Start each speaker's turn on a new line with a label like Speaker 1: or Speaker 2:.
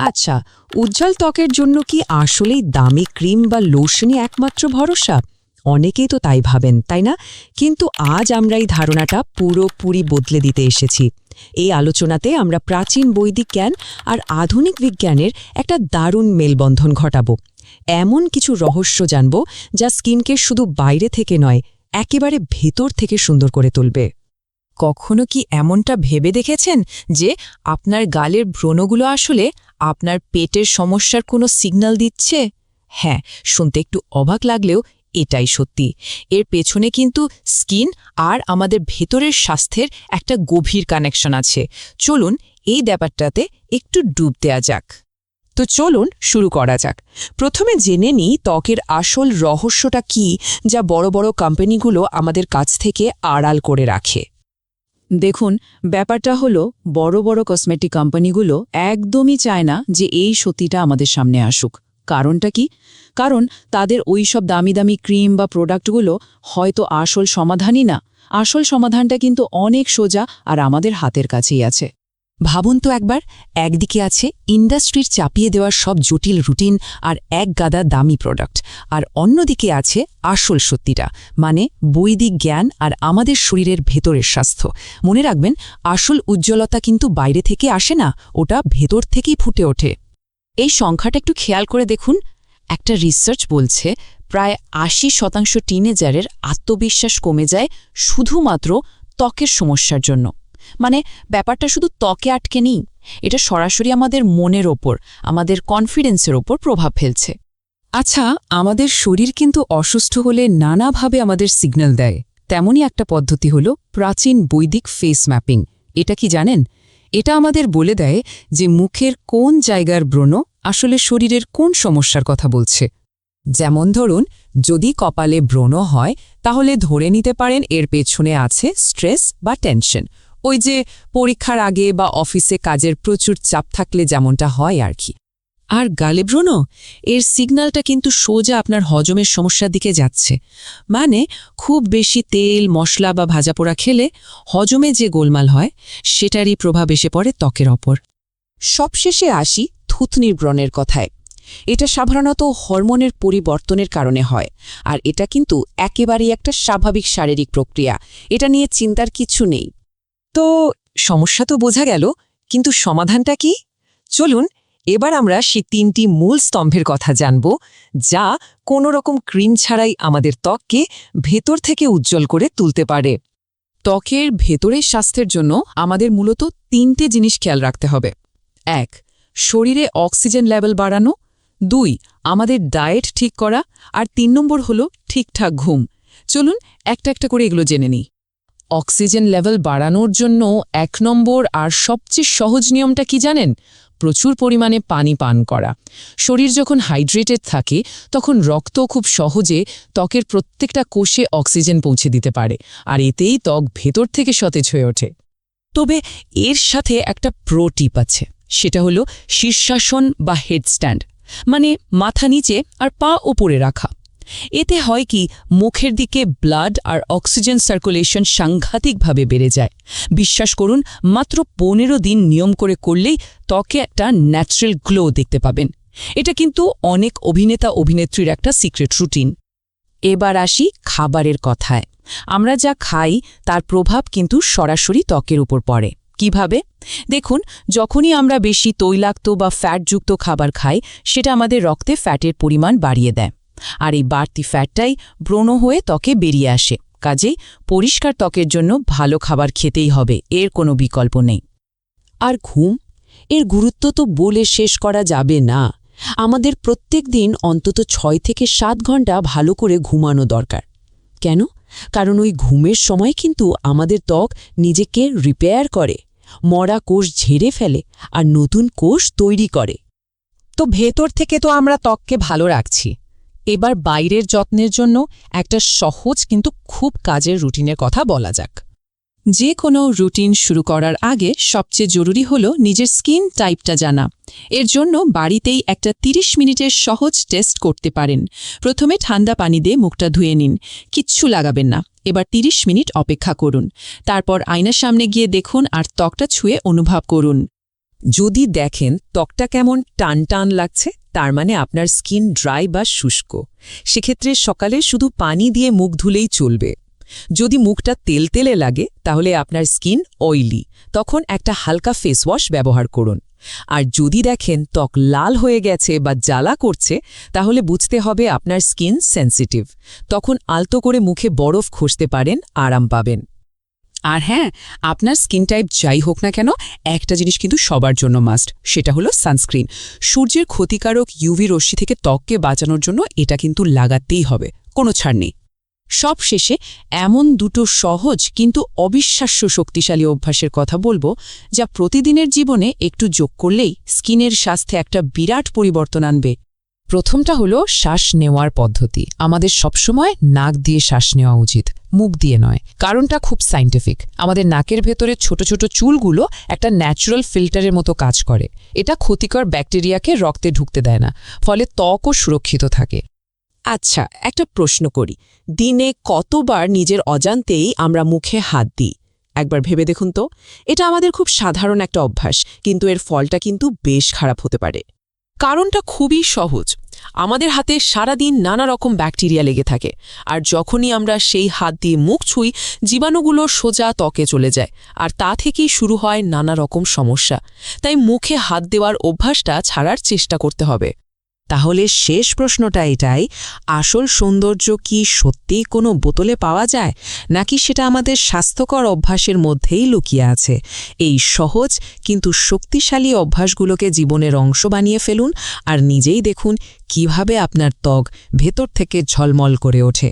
Speaker 1: আচ্ছা, উজ্জ্বল ত্বকের জন্য কি আসলেই দামি ক্রিম বা লোশনই একমাত্র ভরসা? অনেকেই তো তাই ভাবেন, তাই না? কিন্তু আজ আমরা এই ধারণাটা পুরোপুরি বদলে দিতে এসেছি। এই আলোচনাতে আমরা প্রাচীন বৈদিক জ্ঞান আর আধুনিক বিজ্ঞানের একটা দারুণ মেলবন্ধন ঘটাবো। এমন কিছু রহস্য জানব যা স্কিনকে শুধু বাইরে থেকে নয়, একেবারে ভেতর থেকে সুন্দর করে তুলবে। কখনো কি এমনটা ভেবে দেখেছেন যে আপনার গালের ব্রণগুলো আসলে আপনার পেটের সমস্যার কোনো সিগন্যাল দিচ্ছে? হ্যাঁ, শুনতে একটু অবাক লাগলেও এটাই সত্যি। এর পেছনে কিন্তু স্কিন আর আমাদের ভেতরের স্বাস্থ্যের একটা গভীর কানেকশন আছে। চলুন এই ব্যাপারটাতে একটু ডুব দেয়া যাক। তো চলুন শুরু করা যাক। প্রথমে জেনে নিই ত্বকের আসল রহস্যটা কি, যা বড় বড় কোম্পানিগুলো আমাদের কাছ থেকে আড়াল করে রাখে। দেখুন, ব্যাপারটা হলো বড় বড় কসমেটিক কোম্পানিগুলো একদমই চায় না যে এই সত্যিটা আমাদের সামনে আসুক। কারণটা কি? কারণ তাদের ওই সব দামি দামি ক্রিম বা প্রোডাক্টগুলো হয়তো আসল সমাধানই না। আসল সমাধানটা কিন্তু অনেক সোজা আর আমাদের হাতের কাছেই আছে। ভাবুন তো একবার, একদিকে আছে ইন্ডাস্ট্রির চাপিয়ে দেওয়ার সব জটিল রুটিন আর এক গাদা দামি প্রোডাক্ট, আর অন্যদিকে আছে আসল সত্যিটা, মানে বৈদিক জ্ঞান আর আমাদের শরীরের ভেতরের স্বাস্থ্য। মনে রাখবেন, আসল উজ্জ্বলতা কিন্তু বাইরে থেকে আসে না, ওটা ভেতর থেকেই ফুটে ওঠে। এই সংখ্যাটা একটু খেয়াল করে দেখুন। একটা রিসার্চ বলছে প্রায় ৮০% টিনেজারের আত্মবিশ্বাস কমে যায় শুধুমাত্র ত্বকের সমস্যার জন্য। মানে ব্যাপারটা শুধু ত্বকে আটকে নেই, এটা সরাসরি আমাদের মনের ওপর, আমাদের কনফিডেন্সের ওপর প্রভাব ফেলছে। আচ্ছা, আমাদের শরীর কিন্তু অসুস্থ হলে নানাভাবে আমাদের সিগন্যাল দেয়। তেমনই একটা পদ্ধতি হলো প্রাচীন বৈদিক ফেস ম্যাপিং। এটা কি জানেন? এটা আমাদের বলে দেয় যে মুখের কোন জায়গার ব্রণ আসলে শরীরের কোন সমস্যার কথা বলছে। যেমন ধরুন, যদি কপালে ব্রণ হয় তাহলে ধরে নিতে পারেন এর পেছনে আছে স্ট্রেস বা টেনশন। ওই যে পরীক্ষার আগে বা অফিসে কাজের প্রচুর চাপ থাকলে যেমনটা হয় আর কি। আর গালে ব্রণ, এর সিগন্যালটা কিন্তু সোজা আপনার হজমের সমস্যার দিকে যাচ্ছে। মানে খুব বেশি তেল, মশলা বা ভাজাপোড়া খেলে হজমে যে গোলমাল হয়, সেটারই প্রভাব এসে পড়ে ত্বকের ওপর। সবশেষে আসি থুতনির ব্রণের কথায়। এটা সাধারণত হরমোনের পরিবর্তনের কারণে হয়, আর এটা কিন্তু একেবারেই একটা স্বাভাবিক শারীরিক প্রক্রিয়া। এটা নিয়ে চিন্তার কিছু নেই। তো সমস্যা তো বোঝা গেল, কিন্তু সমাধানটা কি? চলুন এবার আমরা সেই ৩টি মূল স্তম্ভের কথা জানব, যা কোনো রকম ক্রিম ছাড়াই আমাদের ত্বককে ভেতর থেকে উজ্জ্বল করে তুলতে পারে। ত্বকের ভেতরের স্বাস্থ্যের জন্য আমাদের মূলত ৩টে জিনিস খেয়াল রাখতে হবে। ১. শরীরে অক্সিজেন লেভেল বাড়ানো। ২. আমাদের ডায়েট ঠিক করা। আর ৩ নম্বর হলো ঠিকঠাক ঘুম। চলুন একটা একটা করে এগুলো জেনে নিই। অক্সিজেন লেভেল বাড়ানোর জন্য ১ নম্বর আর সবচেয়ে সহজ নিয়মটা কি জানেন? প্রচুর পরিমাণে পানি পান করা। শরীর যখন হাইড্রেটেড থাকে তখন রক্ত খুব সহজে ত্বকের প্রত্যেকটা কোষে অক্সিজেন পৌঁছে দিতে পারে, আর এতেই ত্বক ভেতর থেকে সতেজ হয়ে ওঠে। তবে এর সাথে একটা প্রো টিপ আছে, সেটা হলো শীর্ষাসন বা হেডস্ট্যান্ড, মানে মাথা নিচে আর পা ওপরে রাখা। এতে হয় কি, মুখের দিকে ব্লাড আর অক্সিজেন সার্কুলেশন সাংঘাতিকভাবে বেড়ে যায়। বিশ্বাস করুন, মাত্র ১৫ দিন নিয়ম করে করলেই ত্বকে একটা ন্যাচারাল গ্লো দেখতে পাবেন। এটা কিন্তু অনেক অভিনেতা অভিনেত্রীর একটা সিক্রেট রুটিন। এবার আসি খাবারের কথায়। আমরা যা খাই তার প্রভাব কিন্তু সরাসরি ত্বকের উপর পড়ে। কিভাবে? দেখুন, যখনই আমরা বেশি তৈলাক্ত বা ফ্যাটযুক্ত খাবার খাই, সেটা আমাদের রক্তে ফ্যাটের পরিমাণ বাড়িয়ে দেয়, আর এই বাড়তি ফ্যাটটাই ব্রণ হয়ে ত্বকে বেরিয়ে আসে। কাজেই পরিষ্কার ত্বকের জন্য ভালো খাবার খেতেই হবে, এর কোনো বিকল্প নেই। আর ঘুম, এর গুরুত্ব তো বলে শেষ করা যাবে না। আমাদের প্রত্যেক দিন অন্তত ৬ থেকে ৭ ঘন্টা ভালো করে ঘুমানো দরকার। কেন? কারণ ওই ঘুমের সময় কিন্তু আমাদের ত্বক নিজেকে রিপেয়ার করে, মরা কোষ ঝেড়ে ফেলে আর নতুন কোষ তৈরি করে। তো ভেতর থেকে তো আমরা ত্বককে ভালো রাখছি, এবার বাইরের যত্নের জন্য একটা সহজ কিন্তু খুব কাজের রুটিনের কথা বলা যাক। যে কোনো রুটিন শুরু করার আগে সবচেয়ে জরুরি হলো নিজের স্কিন টাইপটা জানা। এর জন্য বাড়িতেই একটা ৩০ মিনিটের সহজ টেস্ট করতে পারেন। প্রথমে ঠান্ডা পানি দিয়ে মুখটা ধুয়ে নিন, কিচ্ছু লাগাবেন না। এবার ৩০ মিনিট অপেক্ষা করুন। তারপর আয়নার সামনে গিয়ে দেখুন আর ত্বকটা ছুঁয়ে অনুভব করুন। যদি দেখেন ত্বকটা কেমন টান টান লাগছে, তার মানে আপনার স্কিন ড্রাই বা শুষ্ক। সেক্ষেত্রে সকালে শুধু পানি দিয়ে মুখ ধুলেই চলবে। যদি মুখটা তেলতেলে লাগে, তাহলে আপনার স্কিন অয়েলি, তখন একটা হালকা ফেস ওয়াশ ব্যবহার করুন। আর যদি দেখেন ত্বক লাল হয়ে গেছে বা জ্বালা করছে, তাহলে বুঝতে হবে আপনার স্কিন সেনসিটিভ। তখন আলতো করে মুখে বরফ ঘষতে পারেন, আরাম পাবেন।
Speaker 2: আর হ্যাঁ, আপনার স্কিন টাইপ যাই হোক না কেন, একটা জিনিস কিন্তু সবার জন্য মাস্ট, সেটা হলো সানস্ক্রিন। সূর্যের ক্ষতিকারক ইউভি রশ্মি থেকে ত্বককে বাঁচানোর জন্য এটা কিন্তু লাগাতেই হবে, কোনো ছাড় নেই। সব শেষে এমন দুটো সহজ কিন্তু অবিশ্বাস্য শক্তিশালী অভ্যাসের কথা বলবো, যা প্রতিদিনের জীবনে একটু যোগ করলেই স্কিনের স্বাস্থ্যে একটা বিরাট পরিবর্তন আনবে। প্রথমটা হলো শ্বাস নেওয়ার পদ্ধতি। আমাদের সবসময় নাক দিয়ে শ্বাস নেওয়া উচিত, মুখ দিয়ে নয়। কারণটা খুব সায়েন্টিফিক। আমাদের নাকের ভেতরে ছোট ছোট চুলগুলো একটা ন্যাচারাল ফিল্টারের মতো কাজ করে। এটা ক্ষতিকর ব্যাকটেরিয়াকে রক্তে ঢুকতে দেয় না, ফলে ত্বকও সুরক্ষিত থাকে।
Speaker 1: আচ্ছা, একটা প্রশ্ন করি, দিনে কতবার নিজের অজান্তেই আমরা মুখে হাত দিই? একবার ভেবে দেখুন তো। এটা আমাদের খুব সাধারণ একটা অভ্যাস, কিন্তু এর ফলটা কিন্তু বেশ খারাপ হতে পারে।
Speaker 3: কারণটা খুবই সহজ। আমাদের হাতে সারাদিন নানা রকম ব্যাকটেরিয়া লেগে থাকে, আর যখনই আমরা সেই হাত দিয়ে মুখ ছুঁই, জীবাণুগুলো সোজা ত্বকে চলে যায়, আর তা থেকেই শুরু হয় নানা রকম সমস্যা। তাই মুখে হাত দেওয়ার অভ্যাসটা ছাড়ার চেষ্টা করতে হবে।
Speaker 1: তাহলে শেষ প্রশ্নটা এটাই, আসল সৌন্দর্য কি সত্যিই কোনো বোতলে পাওয়া যায়, নাকি সেটা আমাদের স্বাস্থ্যকর অভ্যাসের মধ্যেই লুকিয়ে আছে? এই সহজ কিন্তু শক্তিশালী অভ্যাসগুলোকে জীবনের অংশ বানিয়ে ফেলুন, আর নিজেই দেখুন কিভাবে আপনার ত্বক ভেতর থেকে ঝলমল করে ওঠে।